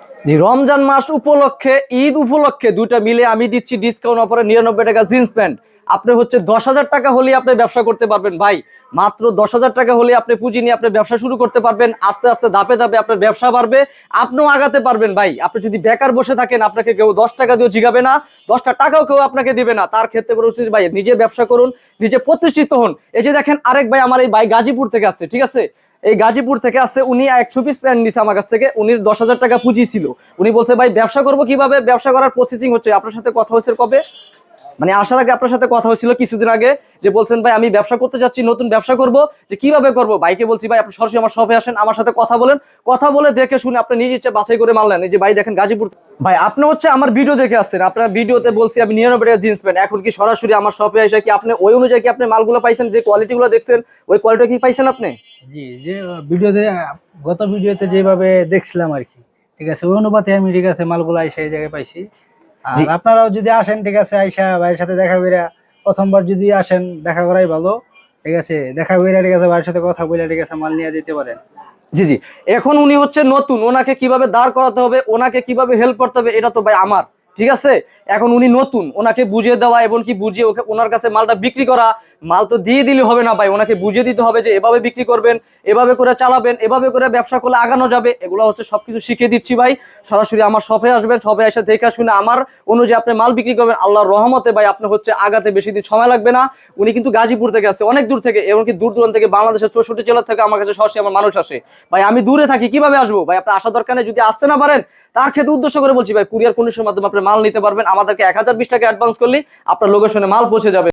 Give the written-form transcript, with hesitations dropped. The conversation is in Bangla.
জি, রমজান মাস উপলক্ষে, ঈদ উপলক্ষে দুইটা মিলে আমি দিচ্ছি ডিসকাউন্ট অফারে 99 টাকা জিন্স প্যান্ট। আপনি হচ্ছে 10,000 টাকা হলেই আপনি ব্যবসা করতে পারবেন ভাই। মাত্র 10,000 টাকা হলে আপনি পুঁজি নিয়ে আপনি ব্যবসা শুরু করতে পারবেন। আস্তে আস্তে ধাপে ধাপে আপনার ব্যবসা বাড়বে, আপনিও আগাতে পারবেন ভাই। আপনি যদি বেকার বসে থাকেন, আপনাকে কেউ 10 টাকা দিয়েও জিগাবে না, 10টা টাকাও কেউ আপনাকে দিবে না। তার ক্ষেত্রে বলে উচিত ভাই নিজে ব্যবসা করুন, নিজে প্রতিষ্ঠিত হন। এই যে দেখেন আরেক ভাই, আমার এই ভাই গাজীপুর থেকে আসছে, ঠিক আছে, এই গাজীপুর থেকে আসছে, উনি 100 পিস প্যান্ট নিছে আমার কাছ থেকে। উনি 10,000 টাকা পুঁজি ছিল। উনি বলছে ভাই ব্যবসা করবো কিভাবে, ব্যবসা করার প্রসেসিং হচ্ছে। আপনার সাথে কথা হয়েছে কবে, মানে আসার আগে আপনার সাথে কথা হয়েছিল কিছুদিন আগে, যে বলছেন ভাই আমি ব্যবসা করতে যাচ্ছি, নতুন ব্যবসা করব, যে কিভাবে করব। ভাইকে বলছি ভাই আপনি সরাসরি আমার শপে আসেন, আমার সাথে কথা বলেন, কথা বলে দেখে শুনে আপনি নিজে ইচ্ছে বাছাই করে মাল নেন। এই যে ভাই দেখেন গাজীপুর ভাই, আপনি হচ্ছে আমার ভিডিও দেখে আসছেন, আপনার ভিডিওতে বলছি আমি 99 টাকা জিন্স প্যান্ট। এখন কি সরাসরি আমার শপে এসে কি আপনি ওই অনুযায়ী কি আপনি মালগুলো পাইছেন, যে কোয়ালিটি গুলো দেখছেন ওই কোয়ালিটি কি পাইছেন আপনি? জি, যে ভিডিওতে গত ভিডিওতে যেভাবে দেখছিলাম আর কি, ঠিক আছে, ওই অনুপাতে আমি ঠিক আছে মালগুলো আইসা এই জায়গায় পাইছি। জি আর আপনারাও যদি আসেন, ঠিক আছে, আইসা ভাইয়ের সাথে দেখা কইরা, প্রথমবার যদি আসেন দেখা করাই ভালো, ঠিক আছে, দেখা কইরা ঠিক আছে ভাইয়ের সাথে কথা বলে ঠিক আছে মাল নিয়ে যেতে পারেন। জি জি, এখন উনি হচ্ছে নতুন, ওনাকে কিভাবে দাঁড় করাতে হবে, ওনাকে কিভাবে হেল্প করতে হবে, এটা তো ভাই আমার, ঠিক আছে। এখন উনি নতুন, ওনাকে বুঝিয়ে দেওয়া এবং কি বুঝিয়ে ওকে ওনার কাছে মালটা বিক্রি করা। মাল তো দিয়ে দিলে হবে না ভাই, ওনাকে বুঝিয়ে দিতে হবে যে এভাবে বিক্রি করবেন, এভাবে করে চালাবেন, এভাবে করে ব্যবসা করলে আগানো যাবে। এগুলো হচ্ছে সবকিছু শিখিয়ে দিচ্ছি ভাই। সরাসরি আমার শপে আসবেন, শপে এসে দেখে শুনে আমার অনুযায়ী আপনি মাল বিক্রি করবেন। আল্লাহর রহমতে ভাই আপনি হচ্ছে আগাতে বেশি দিন সময় লাগবে না। উনি কিন্তু গাজীপুর থেকে আসছে, অনেক দূর থেকে, এমনকি দূর দূরান্ত থেকে, বাংলাদেশের 64 জেলা থেকে আমার কাছে সরাসরি আমার মানুষ আসে। ভাই আমি দূরে থাকি, কিভাবে আসবো ভাই? আপনার আসা দরকার নেই। যদি আসতে না পারেন, তার ক্ষেত্রে উদ্দেশ্য করে বলছি ভাই, কুরিয়ার কন্ডিশনের মাধ্যমে আপনি মাল নিতে পারবেন। আমাদেরকে 1020 টাকা অ্যাডভান্স করলে আপনার লোকেশনে মাল পৌঁছে যাবে।